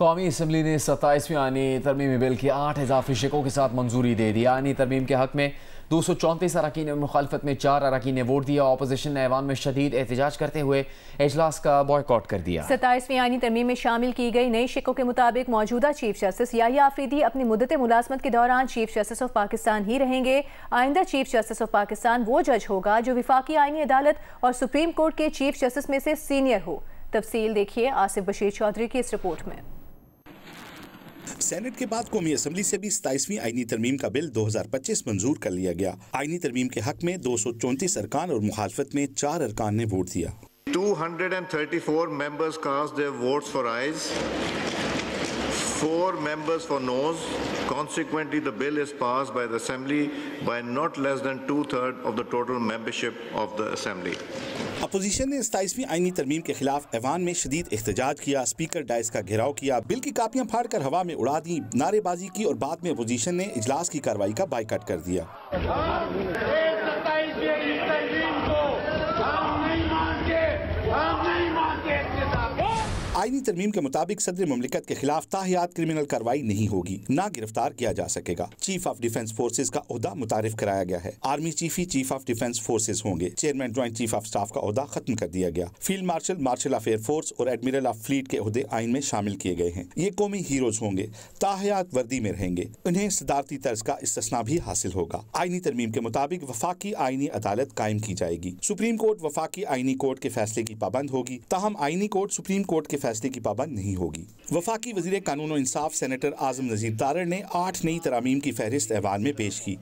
कौमी असम्बली ने 27वीं आईनी तरमीमी बिल की 8 इजाफी शिकों के साथ मंजूरी दे दी। आईनी तरमीम के हक में 234 अरकान और मुखालफत में 4 अरकान ने वोट दिया। अपोजिशन ने ऐवान में शदीद एहतजाज करते हुए इजलास का बॉयकॉट कर दिया। 27वीं आईनी तरमीम में शामिल की गई नई शिकों के मुताबिक मौजूदा चीफ जस्टिस याहिया आफरीदी अपनी मुद्दत मुलाजमत के दौरान चीफ जस्टिस ऑफ पाकिस्तान ही रहेंगे। आइंदा चीफ जस्टिस ऑफ पाकिस्तान वो जज होगा जो विफाकी आईनी अदालत और सुप्रीम कोर्ट के चीफ जस्टिस में से सीनियर हो। तफसील देखिए आसिफ बशीर चौधरी की इस रिपोर्ट में। सेनेट के बाद कौमी असम्बली से भी 27वीं आईनी तरमीम का बिल 2025 मंजूर कर लिया गया। आईनी तरमीम के हक में 234 अरकान और मुखालफत में 4 अरकान ने वोट दिया। 234 members cast their votes for ayes, 4 members for noes. Consequently, the bill is passed by the Assembly by not less than 2/3 of the total membership of the Assembly. Opposition ने 27वीं आईनी तरमीम के खिलाफ ऐवान में शदीद एहतजाज किया। स्पीकर डाइस का घेराव किया, बिल की कापियां फाड़कर हवा में उड़ा दी, नारेबाजी की और बाद में अपोजिशन ने इजलास की कार्रवाई का बायकॉट कर दिया। आईनी तरमीम के मुताबिक सदर मुमलिकत के खिलाफ ताहियात क्रिमिनल कार्रवाई नहीं होगी, ना गिरफ्तार किया जा सकेगा। चीफ ऑफ डिफेंस फोर्सेज का ओहदा मुतारिफ कराया गया है। आर्मी चीफ ही चीफ ऑफ डिफेंस फोर्सेज होंगे। Chairman joint chief of staff का ओहदा खत्म कर दिया गया। Field marshal, marshal of air force और एडमिरल ऑफ फ्लीट के ओहदे आइन में शामिल किए गए हैं। ये कौमी हीरोज होंगे, ताहियात वर्दी में रहेंगे। उन्हें सदारती तर्ज का इस्तिस्ना भी हासिल होगा। आईनी तरमीम के मुताबिक वफाकी आईनी अदालत कायम की जाएगी। सुप्रीम कोर्ट वफाकी आईनी कोर्ट के फैसले की पाबंद होगी, ताहम आईनी कोर्ट सुप्रीम कोर्ट के फैसले की पाबंद नहीं होगी। वफाकी वजीर कानून और इंसाफ सेनेटर आजम नजीर तारड़ ने 8 नई तरामीम की फहरिस्त ऐवान में पेश की।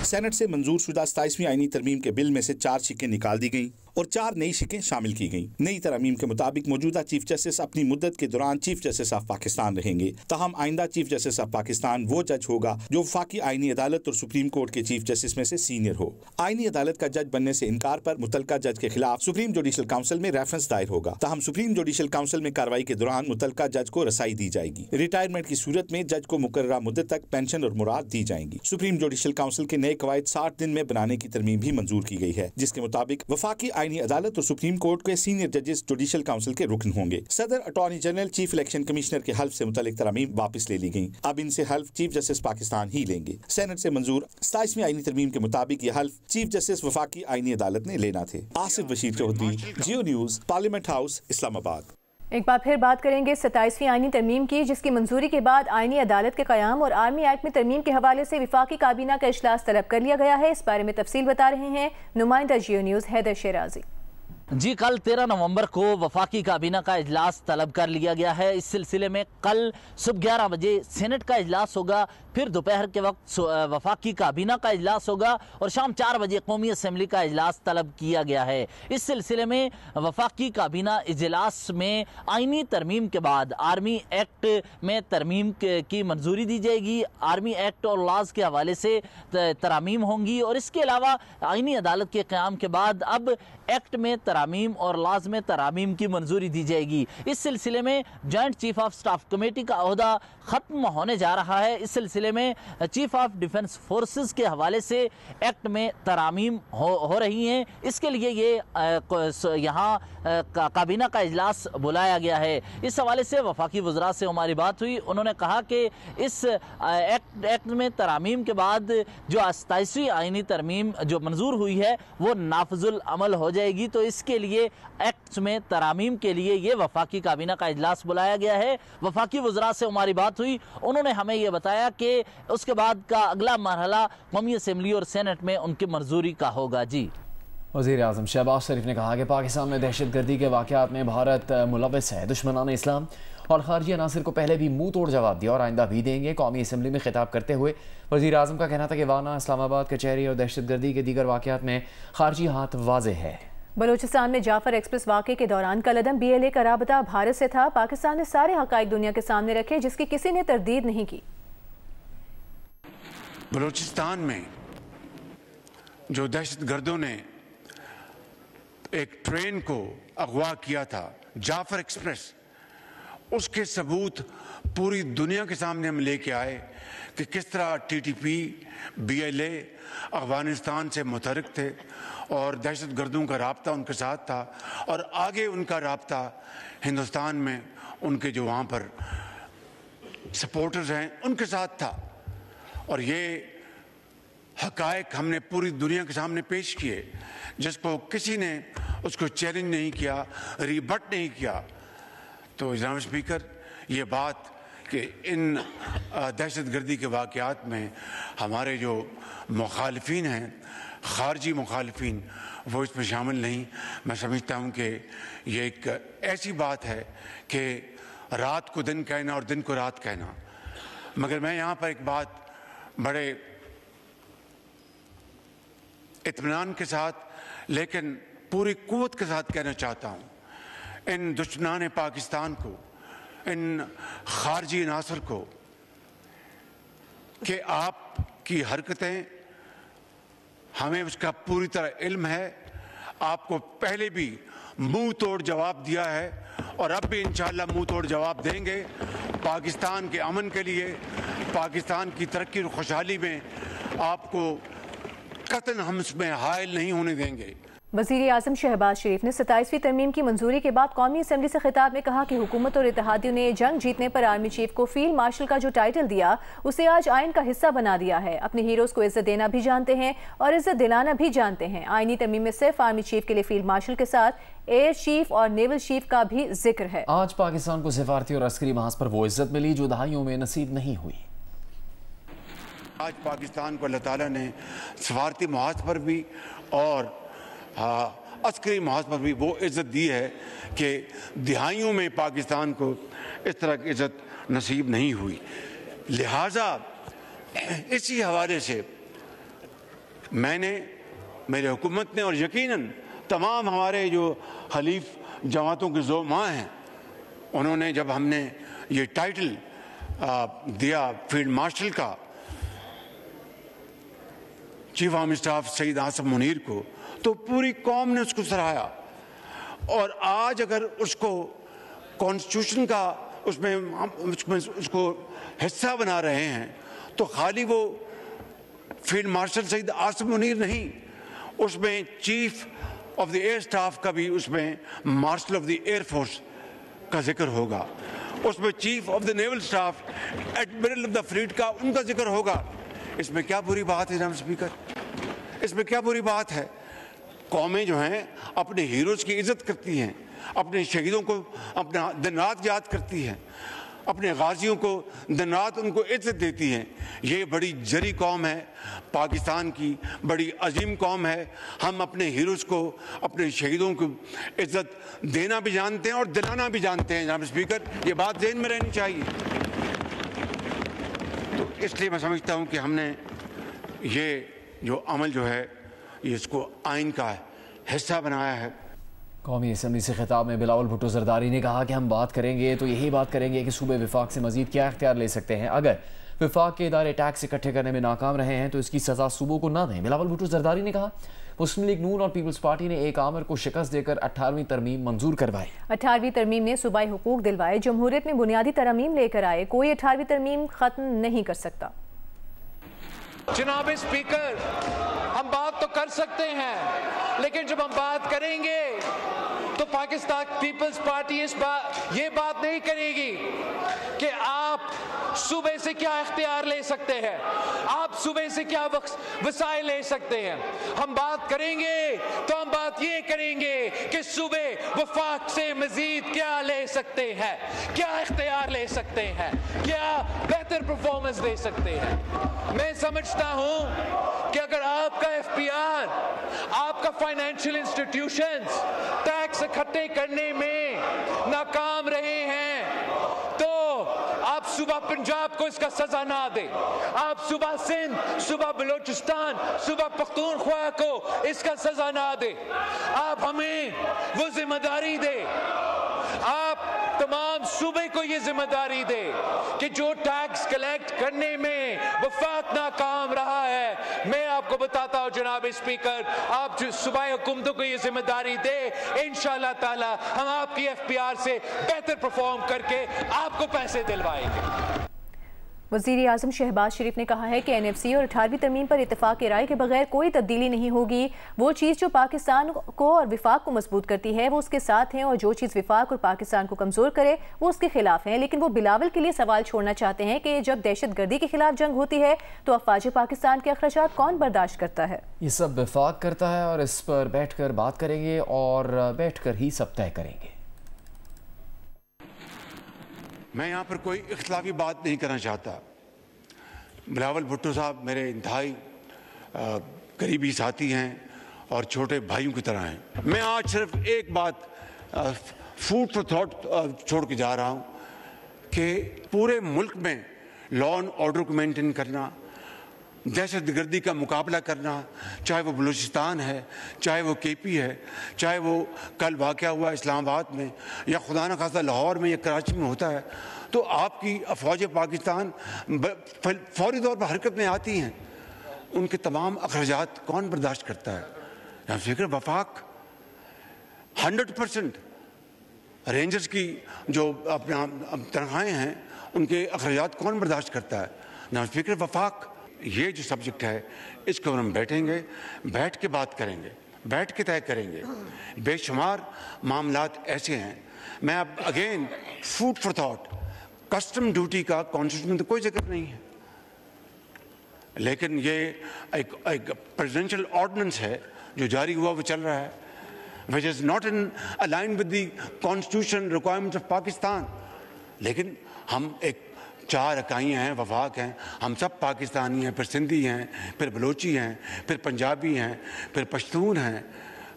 सेनेट से मंजूर शुदा 27वीं आईनी तरमीम के बिल में से 4 शिकें निकाल दी गईं और 4 नई शिकें शामिल की गईं। नई तरामीम के मुताबिक मौजूदा चीफ जस्टिस अपनी मुद्दत के दौरान चीफ जस्टिस ऑफ पाकिस्तान रहेंगे। ताहम आइंदा चीफ जस्टिस ऑफ पाकिस्तान वो जज होगा जो वफाकी आईनी अदालत और सुप्रीम कोर्ट के चीफ जस्टिस में से सीनियर हो। आईनी अदालत का जज बनने से इनकार पर मुतलका जज के खिलाफ सुप्रीम जुडिशल काउंसिल में रेफरेंस दायर होगा। ताहम सुप्रीम जुडिशल काउंसिल में कार्रवाई के दौरान मुतलका जज को रसाई दी जाएगी। रिटायरमेंट की सूरत में जज को मुकर्ररा मुद्दत तक पेंशन और मुराद दी जाएंगी। सुप्रीम जुडिशल काउंसिल के नए कवायद 60 दिन में बनाने की तरमीम भी मंजूर की गई है, जिसके मुताबिक वफाकी आईनी अदालत और सुप्रीम कोर्ट के सीनियर जजेस जुडिशल काउंसिल के रुकन होंगे। सदर attorney general chief election commissioner के हल्फ से मुतालिक तरमीम वापस ले ली गई। अब इनसे हल्फ चीफ जस्टिस पाकिस्तान ही लेंगे। सेनेट से मंजूर 27वीं आईनी तरमीम के मुताबिक ये हल्फ चीफ जस्टिस वफाकी आईनी अदालत ने लेना थे। आसिफ बशीर चौधरी, जियो न्यूज, पार्लियामेंट हाउस, इस्लामाबाद। एक बार फिर बात करेंगे 27वीं आईनी तरमीम की, जिसकी मंजूरी के बाद आईनी अदालत के क़याम और आर्मी एक्ट में तरमीम के हवाले से विफाकी काबीना का इजलास तलब कर लिया गया है। इस बारे में तफसील बता रहे हैं नुमाइंदा जियो न्यूज़ हैदर शेराजी। जी, कल 13 नवंबर को वफाकी काबीना का इजलास तलब कर लिया गया है। इस सिलसिले में कल सुबह 11 बजे सेनेट का इजलास होगा, फिर दोपहर के वक्त वफाकी काबीना का इजलास होगा और शाम 4 बजे कौमी असम्बली का इजलास तलब किया गया है। इस सिलसिले में वफाकी काबीना इजलास में आईनी तरमीम के बाद आर्मी एक्ट में तरमीम की मंजूरी दी जाएगी। आर्मी एक्ट और लॉज के हवाले से तरामीम होंगी और इसके अलावा आईनी अदालत के क़याम के बाद अब एक्ट में तरामीम और लॉज में तरामीम की मंजूरी दी जाएगी। इस सिलसिले में joint chief of staff committee का ओहदा ख़त्म होने जा रहा है। इस सिलसिले में चीफ ऑफ डिफेंस फोर्सेस के हवाले से एक्ट में तरामीम हो रही हैं। इसके लिए ये यहाँ काबीना का इजलास बुलाया गया है। इस हवाले से वफाकी वज़रा से हमारी बात हुई। उन्होंने कहा कि इस एक्ट में तरामीम के बाद जो 27वीं आईनी तरमीम जो मंजूर हुई है वो नाफजुल अमल हो जाएगी, तो इसके लिए एक्ट में तरामीम के लिए ये वफाकी काबीना का इजलास बुलाया गया है। वफाकी वज़रा से हमारी बात हुई, उन्होंने हमें ये बताया कि उसके बाद का अगला मरहला कौमी असम्बली और सेनेट में उनकी मंजूरी का होगा। जी, वज़ीर आज़म शहबाज शरीफ ने कहा कि पाकिस्तान में दहशतगर्दी के वाक़यात में भारत मुलव्वस है। दुश्मनान इस्लाम और खारजी अनासिर को पहले भी मुंह तोड़ जवाब दिया और आइंदा भी देंगे। कौमी असम्बली में खिताब करते हुए वज़ीर आज़म का कहना था कि वाना, इस्लामाबाद, कचहरी और दहशतगर्दी के दीगर वाक़यात में खारजी हाथ वाज़ेह है। बलूचिस्तान में जाफर एक्सप्रेस वाक़े के दौरान कलअदम BLA का राबता भारत से था। पाकिस्तान ने सारे हक़ाइक़ दुनिया के सामने रखे, जिसकी किसी ने तरदीद नहीं की। बलूचिस्तान में जो दहशतगर्दों ने एक ट्रेन को अगवा किया था, जाफर एक्सप्रेस, उसके सबूत पूरी दुनिया के सामने हम लेके आए कि किस तरह TTP, BLA अफगानिस्तान से मुतहरिक थे और दहशतगर्दों का राब्ता उनके साथ था और आगे उनका राब्ता हिंदुस्तान में उनके जो वहाँ पर सपोर्टर्स हैं उनके साथ था। और ये हकायक हमने पूरी दुनिया के सामने पेश किए, जिसको किसी ने उसको चैलेंज नहीं किया, रिबट नहीं किया। तो जनाब स्पीकर, ये बात कि इन दहशतगर्दी के वाक़यात में हमारे जो मुखालिफिन हैं, खारजी मुखालिफिन, वो इसमें शामिल नहीं। मैं समझता हूँ कि ये एक ऐसी बात है कि रात को दिन कहना और दिन को रात कहना। मगर मैं यहाँ पर एक बात बड़े इत्मीनान के साथ लेकिन पूरी कुव्वत के साथ कहना चाहता हूँ इन दुश्मनान पाकिस्तान को, इन खारजी नासर को, कि आपकी हरकतें हमें उसका पूरी तरह इल्म है। आपको पहले भी मुंह तोड़ जवाब दिया है और अब भी इंशाअल्लाह मुंह तोड़ जवाब देंगे। पाकिस्तान के अमन के लिए, पाकिस्तान की तरक्की और खुशहाली में आपको कतन हम उसमें हायल नहीं होने देंगे। वज़ीर आज़म शहबाज शरीफ ने 27वीं तरमीम की मंजूरी के बाद कौमी असम्बली से खिताब में कहा कि हुकूमत और इत्तेहादियों ने जंग जीतने पर आर्मी चीफ को फील्ड मार्शल का जो टाइटल दिया उसे आज आइन का हिस्सा बना दिया है। अपने हीरोज को इज्जत देना भी जानते हैं और इज्जत दिलाना भी जानते हैं। आइनी तरमीम में सिर्फ आर्मी चीफ के लिए फील्ड मार्शल के साथ एयर चीफ और नेवल चीफ का भी जिक्र है। आज पाकिस्तान को सिफारती और अस्करी महाज पर वो इज्जत मिली जो दहाइयों में नसीब नहीं हुई। आज पाकिस्तान को अल्लाह ताला ने सफारती महाज पर भी और अस्करी महाज पर भी वो इज़्ज़त दी है कि दिहाइयों में पाकिस्तान को इस तरह की इज़्ज़त नसीब नहीं हुई। लिहाजा इसी हवाले से मैंने, मेरे हुकूमत ने और यकीनन तमाम हमारे जो हलीफ जमातों के ज़ोमा हैं, उन्होंने जब हमने ये टाइटल दिया फील्ड मार्शल का chief army staff Syed Asim Munir को, तो पूरी कौम ने उसको सराहा। और आज अगर उसको कॉन्स्टिट्यूशन का उसमें उसको हिस्सा बना रहे हैं तो खाली वो फील्ड मार्शल सईद आसिम मुनीर नहीं, उसमें chief of the air staff का भी, उसमें marshal of the air force का जिक्र होगा, उसमें chief of the naval staff, admiral of the fleet का उनका जिक्र होगा। इसमें क्या बुरी बात है जनाब स्पीकर? इसमें क्या बुरी बात है? कौमें जो हैं अपने हीरोज़ की इज़्ज़त करती हैं, अपने शहीदों को अपना दिन रात याद करती हैं, अपने गाजियों को दिन रात उनको इज़्ज़त देती हैं। ये बड़ी जरी कौम है, पाकिस्तान की बड़ी अजीम कौम है। हम अपने हीरोज़ को, अपने शहीदों को इज़्ज़त देना भी जानते हैं और दिलाना भी जानते हैं जनाब स्पीकर, ये बात ज़हन में रहनी चाहिए। तो इसलिए मैं समझता हूँ कि हमने ये जो अमल जो है ये इसको आइन का हिस्सा बनाया है। कौमी असम्बली से खिताब में बिलावल भुट्टो जरदारी ने कहा कि हम बात करेंगे तो यही बात करेंगे कि सूबे विफाक से मजीद क्या इख्तियार ले सकते हैं। अगर विफाक के इदारे टैक्स इकट्ठे करने में नाकाम रहे हैं तो इसकी सजा सूबों को ना दें। बिलावल भुट्टो जरदारी ने कहा मुस्लिम लीग नून और पीपल्स पार्टी ने एक आमर को शिकस्त देकर 18वीं तरमीम मंजूर करवाई। 18वीं तरमीम ने सूबाई हुकूक दिलवाए, जमहूरियत में बुनियादी तरमीम लेकर आए। कोई 18वीं तरमीम खत्म नहीं कर सकता। जनाब स्पीकर, हम बात तो कर सकते हैं लेकिन जब हम बात करेंगे तो पाकिस्तान पीपल्स पार्टी ये बात नहीं करेगी कि आप सूबे से क्या इख्तियार ले सकते हैं, आप सूबे से क्या वसाइल ले सकते हैं। हम बात करेंगे तो हम बात ये करेंगे कि सूबे वफाक से मजीद क्या ले सकते हैं, क्या इख्तियार ले सकते हैं, क्या बेहतर परफॉर्मेंस दे सकते हैं। मैं समझता हूं कि अगर आपका एफपीआर, आपका फाइनेंशियल इंस्टीट्यूशंस टैक्स इकट्ठे करने में नाकाम रहे हैं तो आप सूबा पंजाब को इसका सजा ना दे, आप सूबा सिंध, सूबा बलोचिस्तान, सूबा पख्तूनख्वा को इसका सजा ना दे। आप हमें वो जिम्मेदारी दे, आप तमाम सूबे को ये जिम्मेदारी दे कि जो टैक्स कलेक्ट करने में वफाक नाकाम रहा है, मैं आपको बताता हूं जनाब स्पीकर, आप जो सूबाई हुकूमतों को ये जिम्मेदारी दे, इंशाअल्लाह ताला हम आपकी एफपीआर से बेहतर परफॉर्म करके आपको पैसे दिलवाएंगे। वज़ीर आज़म शहबाज शरीफ ने कहा है कि NFC और 18वीं तरमीम पर इत्तेफाक राय के बगैर कोई तब्दीली नहीं होगी। वो चीज़ जो पाकिस्तान को और विफाक को मजबूत करती है वो उसके साथ है, और जो चीज़ विफाक और पाकिस्तान को कमज़ोर करे वो उसके खिलाफ है। लेकिन वो बिलावल के लिए सवाल छोड़ना चाहते हैं कि जब दहशतगर्दी के खिलाफ जंग होती है तो अफवाज पाकिस्तान के अखराजात कौन बर्दाश्त करता है। ये सब विफाक करता है और इस पर बैठकर बात करेंगे और बैठकर ही सब तय करेंगे। मैं यहाँ पर कोई इख्तलाफी बात नहीं करना चाहता। बिलावल भुट्टो साहब मेरे इंतहाई करीबी साथी हैं और छोटे भाइयों की तरह हैं। मैं आज सिर्फ एक बात फूड फॉर थॉट छोड़ के जा रहा हूँ कि पूरे मुल्क में लॉ एंड ऑर्डर को मेंटेन करना, दहशतगर्दी का मुकाबला करना, चाहे वो बलूचिस्तान है, चाहे वो KP है, चाहे वो कल वाक़या हुआ इस्लामाबाद में या खुदा न खास्ता लाहौर में या कराची में होता है, तो आपकी अफवाज पाकिस्तान फौरी तौर पर हरकत में आती हैं। उनके तमाम अखराजात कौन बर्दाश्त करता है? यहाँ फिक्र वफाक 100% रेंजर्स की जो अपना तनख्वाहें हैं उनके अखराजात कौन बर्दाश्त करता है? यहाँ फिक्र वफाक। ये जो सब्जेक्ट है इसको हम बैठेंगे, बैठ के बात करेंगे, बैठ के तय करेंगे। बेशुमार मामलात ऐसे हैं। मैं अब again food for thought, custom duty का कॉन्स्टिट्यूशन में तो कोई जिक्र नहीं है, लेकिन ये एक प्रेसिडेंशियल ऑर्डिनेंस है जो जारी हुआ वो चल रहा है, which is not in align with the constitution requirements of Pakistan. लेकिन हम एक 4 इकाइयाँ हैं, वफाक हैं, हम सब पाकिस्तानी हैं, फिर सिंधी हैं, फिर बलोची हैं, फिर पंजाबी हैं, फिर पश्तून हैं,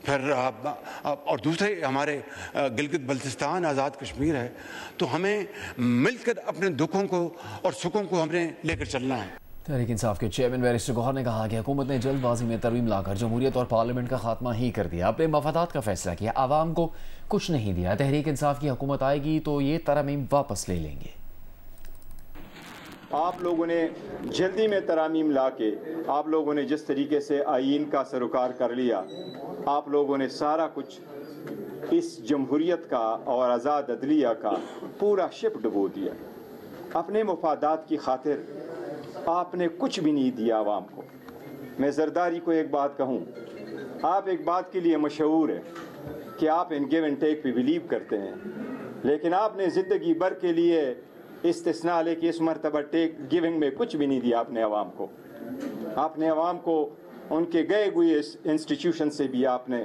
फिर और दूसरे हमारे गिलगित बल्तिस्तान आज़ाद कश्मीर है। तो हमें मिलकर अपने दुखों को और सुखों को हमने लेकर चलना है। तहरीक इंसाफ के चेयरमैन बैरिस्टर गौहर ने कहा कि हुकूमत ने जल्दबाजी में तरमीम लाकर जमहूरियत और पार्लियामेंट का खात्मा ही कर दिया, अपने मफादात का फैसला किया, आवाम को कुछ नहीं दिया। तहरीक इंसाफ की हुकूमत आएगी तो ये तरमीम वापस ले लेंगे। आप लोगों ने जल्दी में तरामीम ला के आप लोगों ने जिस तरीके से आईन का सरोकार कर लिया, आप लोगों ने सारा कुछ इस जमहूरियत का और आज़ाद अदलिया का पूरा शिप डुबो दिया। अपने मफादात की खातिर आपने कुछ भी नहीं दिया आवाम को। मैं जरदारी को एक बात कहूँ, आप एक बात के लिए मशहूर है कि आप इन गिव एंड टेक पे बिलीव करते हैं, लेकिन आपने ज़िंदगी भर के लिए इस्तिस्ना लेके इस मरतबा टेक गिविंग में कुछ भी नहीं दिया आपने आवाम को। आपने आवाम को उनके गए हुए इंस्टीट्यूशन से भी आपने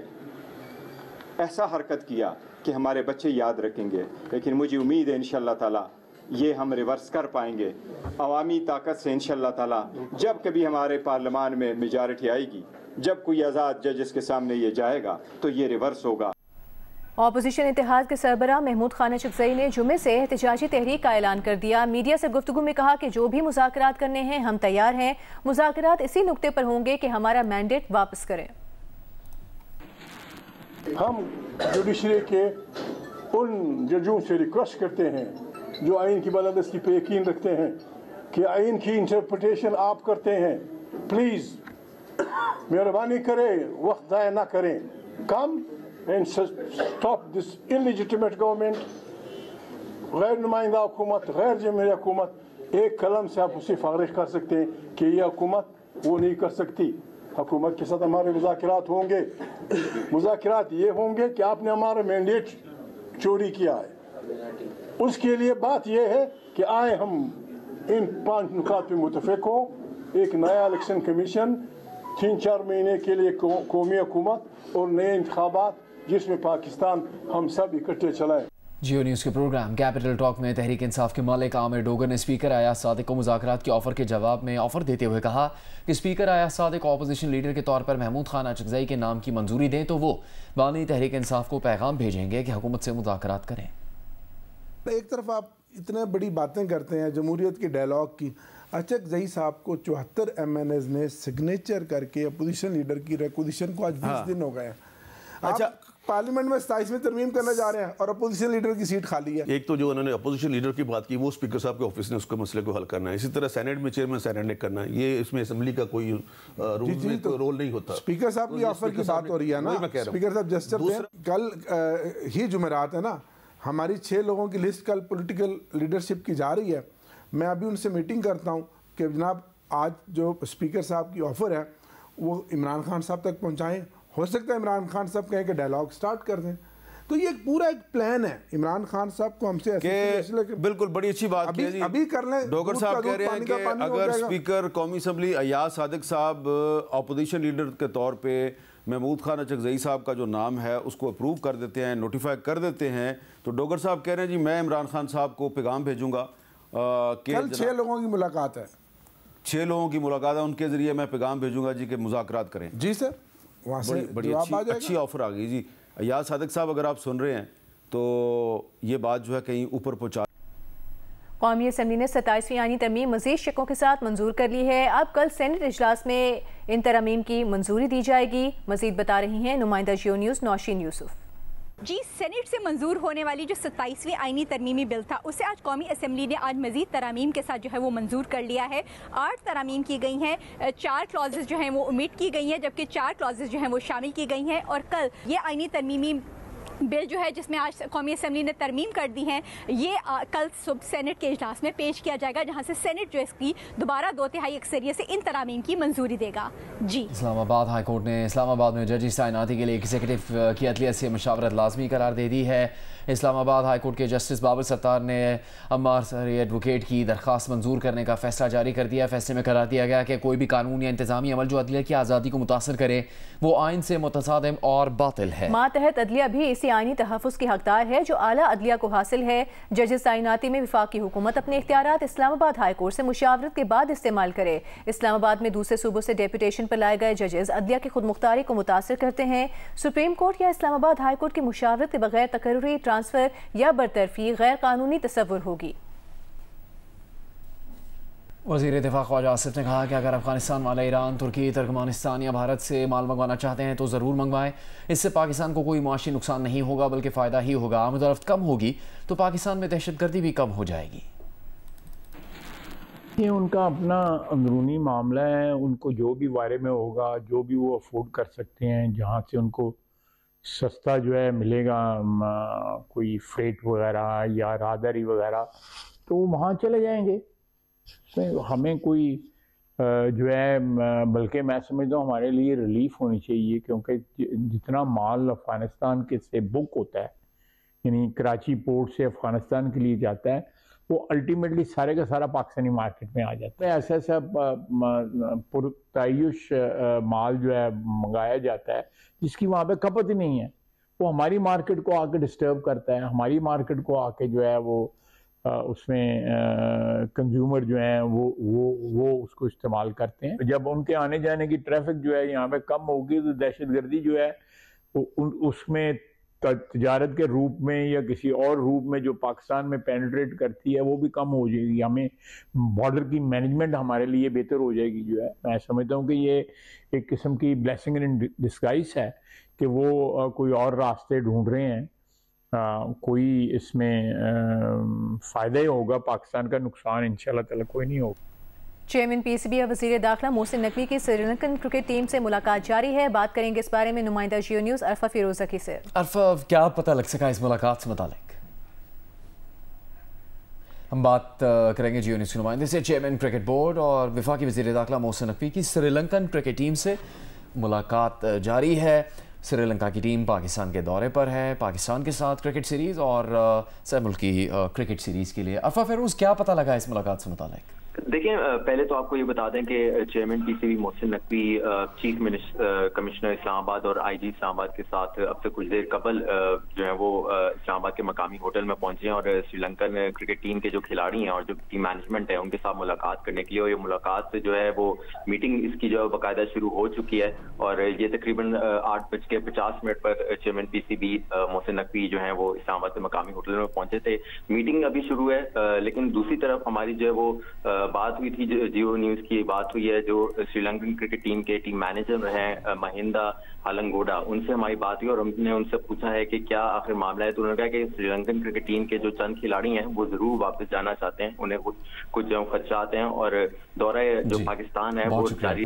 ऐसा हरकत किया कि हमारे बच्चे याद रखेंगे। लेकिन मुझे उम्मीद है इंशाअल्लाह ताला ये हम रिवर्स कर पाएंगे अवामी ताकत से इंशाअल्लाह ताला। जब कभी हमारे पार्लियामान में मेजॉरिटी आएगी, जब कोई आज़ाद जजेस के सामने ये जाएगा तो ये रिवर्स होगा। ऑपोजिशन इत्तेहाद के सरबराह महमूद खान अशरफजई ने जुमे से एहतजाजी तहरीक का ऐलान कर दिया। मीडिया से गुफ्तगू में कहा कि जो भी मुज़ाकरात करने हैं हम तैयार हैं, मुज़ाकरात इसी नुक्ते पर होंगे कि हमारा मैंडेट वापस करें। हम जुडिशरी के उन जजों से रिक्वेस्ट करते हैं जो आइन की बालादस्ती पे यकीन रखते हैं कि आइन की इंटरप्रिटेशन आप करते हैं, प्लीज़ मेहरबानी करें, वक्त ज़ाया ना करें, कम and stop this illegitimate government। गैर नुमाइंदा हुकूमत, गैर जमहूरी हुकूमत, एक कलम से आप उसे फारिग कर सकते हैं कि यह हुकूमत वो नहीं कर सकती। हुकूमत के साथ हमारे मुज़ाकरात होंगे। मुज़ाकरात ये होंगे कि आपने हमारा मैंडेट चोरी किया है। उसके लिए बात यह है कि आए हम इन 5 नुकात पे मुतफिक हों। एक नया इलेक्शन कमीशन, 3-4 महीने के लिए कौमी हुकूमत और नए इंतखाबात जिसमें पाकिस्तान हम सब इकट्ठे चलाएं। जियो न्यूज़ के प्रोग्राम कैपिटल टॉक में तहरीक इंसाफ के मालिक आमिर डोगर ने स्पीकर अयाज सादिक को मुज़ाकरात के ऑफर के जवाब में ऑफर देते हुए कहा कि speaker Ayaz Sadiq opposition leader के तौर पर महमूद खान अशरफजई के नाम की मंजूरी दें तो वो बानी तहरीक इंसाफ को पैगाम भेजेंगे कि हुकूमत से मुज़ाकरात करें। एक तरफ आप इतने बड़ी बातें करते हैं जमहूरियत के डायलॉग की, अशरफजई साहब को 74 MNAs ने सिग्नेचर करके अपोजिशन लीडर की रिक्वेजिशन को आज 20 दिन हो गए। अच्छा, पार्लियामेंट में 27 में तरमीम करने जा रहे हैं और अपोजिशन लीडर की सीट खाली है। एक तो जो उन्होंने अपोजिशन लीडर की बात की वो स्पीकर साहब के ऑफिस ने उसके मसले को हल करना है। इसी तरह सेनेट में चेयरमैन सेनेट ने करना है। ये इसमें असेंबली का कोई रोल नहीं होता। स्पीकर साहब की ऑफर की बात हो रही है ना, स्पीकर साहब जस्टिस कल ही जुमेरात है ना, हमारी 6 लोगों की लिस्ट कल पॉलिटिकल लीडरशिप की जा रही है। मैं अभी उनसे मीटिंग करता हूँ कि जनाब आज जो स्पीकर साहब की ऑफ़र है वो इमरान खान साहब तक पहुँचाएँ। हो सकता है इमरान खान साहब कहें कि डायलॉग स्टार्ट कर दें। तो ये पूरा एक प्लान है इमरान खान साहब को हमसे बिल्कुल बड़ी अच्छी बात अभी कर लें। डोगर साहब कह रहे हैं कि अगर स्पीकर कौमी असम्बली अयाज सादिक साहब अपोजिशन लीडर के तौर पे महमूद खान अचकजई साहब का जो नाम है उसको अप्रूव कर देते हैं, नोटिफाई कर देते हैं, तो डोगर साहब कह रहे हैं जी मैं इमरान खान साहब को पैगाम भेजूंगा कि कल 6 लोगों की मुलाकात है, 6 लोगों की मुलाकात है, उनके जरिए मैं पैगाम भेजूंगा जी कि मुज़ाकरात करें। जी सर, वहाँ से बड़ी अच्छी ऑफर आ गई जी। अयाज सादिक साहब अगर आप सुन रहे हैं तो ये बात जो है कहीं ऊपर पहुँचा। कौमी असम्बली ने 27वीं आईनी तरमीम मज़ीद शिकों के साथ मंजूर कर ली है। अब कल सेनेट इजलास में इन तरमीम की मंजूरी दी जाएगी। मज़ीद बता रही हैं नुमाइंदा जियो न्यूज़ नौशीन यूसुफ। जी, सेनेट से मंजूर होने वाली जो 27वीं आईनी तरमीमी बिल था उसे आज कौमी असम्बली ने आज मजीद तरामीम के साथ जो है वो मंजूर कर लिया है। 8 तरामीम की गई हैं, 4 क्लॉजेस जो हैं वो ओमिट की गई हैं, जबकि 4 क्लॉजेस जो हैं वो शामिल की गई हैं। और कल ये आईनी तरमीमी बिल जो है जिसमें आज कौमी असम्बली ने तरमीम कर दी हैं, ये कल सुबह सेनेट के इजलास में पेश किया जाएगा, जहां से सेनेट जो इसकी दोबारा 2/3 अक्सरियत से इन तरामीम की मंजूरी देगा। जी, इस्लामाबाद हाई कोर्ट ने इस्लामाबाद में जजिस तैनाती के लिए एग्जीक्यूटिव की अदलियत से मशावरत लाजमी करार दे दी है। इस्लामाबाद हाई कोर्ट के जस्टिस बाबर सत्तार ने अम्मार सरी एडवोकेट की दरख्वास्त मंजूर करने का फैसला जारी कर दिया। फैसले में करार दिया गया कि कोई भी कानून या इंतजामी अमल जो अदलिया की आज़ादी को मुतासर करे वो आइन से मुतसादिम और बातिल है। मातहत अदलिया भी इसी आइनी तहफ़्फ़ुज़ की हकदार है जो आला अदलिया को हासिल है। जजेस तैनाती में वफाकी हुकूमत अपने इख्तियारात इस्लामाबाद हाई कोर्ट से मुशावरत के बाद इस्तेमाल करे। इस्लामाबाद में दूसरे सूबों से डेपुटेशन पर लाए गए जजेस अदलिया की खुद मुख्तारी को मुतासर करते हैं। सुप्रीम कोर्ट या इस्लामाबाद हाई कोर्ट की मुशावरत के बगैर तकर्री, ट्रांसफ़र या बरतरफी गैर कानूनी तस्वुर होगी। वज़ीर दिफा ख्वाजा आसिफ ने कहा कि अगर अफगानिस्तान वाले ईरान, तुर्की, तुर्कमानिस्तान या भारत से माल मंगवाना चाहते हैं तो ज़रूर मंगवाएं। इससे पाकिस्तान को कोई मुआशी नुकसान नहीं होगा बल्कि फ़ायदा ही होगा। आमदरफ्त कम होगी तो पाकिस्तान में दहशतगर्दी भी कम हो जाएगी। ये उनका अपना अंदरूनी मामला है, उनको जो भी बारे में होगा, जो भी वो अफोर्ड कर सकते हैं, जहाँ से उनको सस्ता जो है मिलेगा कोई फ्रेट वगैरह या राहदारी वगैरह, तो वहाँ चले जाएंगे। हमें कोई जो है, बल्कि मैं समझता हूँ हमारे लिए रिलीफ होनी चाहिए, क्योंकि जितना माल अफ़गानिस्तान के से बुक होता है, यानी कराची पोर्ट से अफ़गानिस्तान के लिए जाता है, वो अल्टीमेटली सारे का सारा पाकिस्तानी मार्केट में आ जाता है। ऐसा ऐसा पुरतायुश माल जो है मंगाया जाता है जिसकी वहाँ पे खपत ही नहीं है, वो हमारी मार्केट को आके डिस्टर्ब करता है, हमारी मार्केट को आके जो है वो उसमें कंज्यूमर जो हैं वो उसको इस्तेमाल करते हैं। जब उनके आने जाने की ट्रैफिक जो है यहाँ पे कम होगी तो दहशतगर्दी जो है उसमें तजारत के रूप में या किसी और रूप में जो पाकिस्तान में पेनिट्रेट करती है वो भी कम हो जाएगी। हमें बॉर्डर की मैनेजमेंट हमारे लिए बेहतर हो जाएगी। जो है मैं समझता हूँ कि ये एक किस्म की ब्लेसिंग इन डिस्गाइज है कि वो कोई और रास्ते ढूंढ रहे हैं। कोई इसमें फ़ायदा ही होगा, पाकिस्तान का नुकसान इंशाल्लाह ताला कोई नहीं होगा। चेयरमैन पीसीबी वज़ीर दाखिला मोहसिन नकवी की श्रीलंकन क्रिकेट टीम से मुलाकात जारी है। बात करेंगे इस बारे में नुमाइंदा जियो न्यूज़ अरफा फिरोज़की से। अरफा, क्या पता लग सका इस मुलाकात से मुतालिक? हम बात करेंगे जियो न्यूज़ के नुमाइंदे से। चेयरमैन क्रिकेट बोर्ड और वफाकी वज़ीर दाखिला मोहसिन नकवी की श्रीलंकन क्रिकेट टीम से मुलाकात जारी है। श्रीलंका की टीम पाकिस्तान के दौरे पर है, पाकिस्तान के साथ क्रिकेट सीरीज़ और सह मुल्की क्रिकेट सीरीज़ के लिए। अरफा फिरोज़, क्या पता लगा इस मुलाकात से मुतालिक? देखिए, पहले तो आपको ये बता दें कि chairman PCB Mohsin Naqvi chief commissioner Islamabad और आईजी इस्लामाबाद के साथ अब से कुछ देर कबल जो है वो इस्लामाबाद के मकामी होटल में पहुंचे हैं और श्रीलंकन क्रिकेट टीम के जो खिलाड़ी हैं और जो टीम मैनेजमेंट है उनके साथ मुलाकात करने के लिए। और ये मुलाकात जो है वो मीटिंग इसकी जो है बाकायदा शुरू हो चुकी है और ये तकरीबन 8:50 पर चेयरमैन पीसीबी मोहसिन नकवी जो है वो इस्लामाबाद के मकामी होटल में पहुंचे थे। मीटिंग अभी शुरू है, लेकिन दूसरी तरफ हमारी जो है वो बात हुई थी, जियो न्यूज़ की बात हुई है, जो श्रीलंकन क्रिकेट टीम के टीम मैनेजर हैं महिंदा हालंगोडा, उनसे हमारी बात हुई और हमने उनसे पूछा है कि क्या आखिर मामला है। तो उन्होंने कहा कि श्रीलंकन क्रिकेट टीम के जो चंद खिलाड़ी हैं वो जरूर वापस जाना चाहते हैं, उन्हें कुछ खदशात हैं और दौरा जो पाकिस्तान है वो जारी।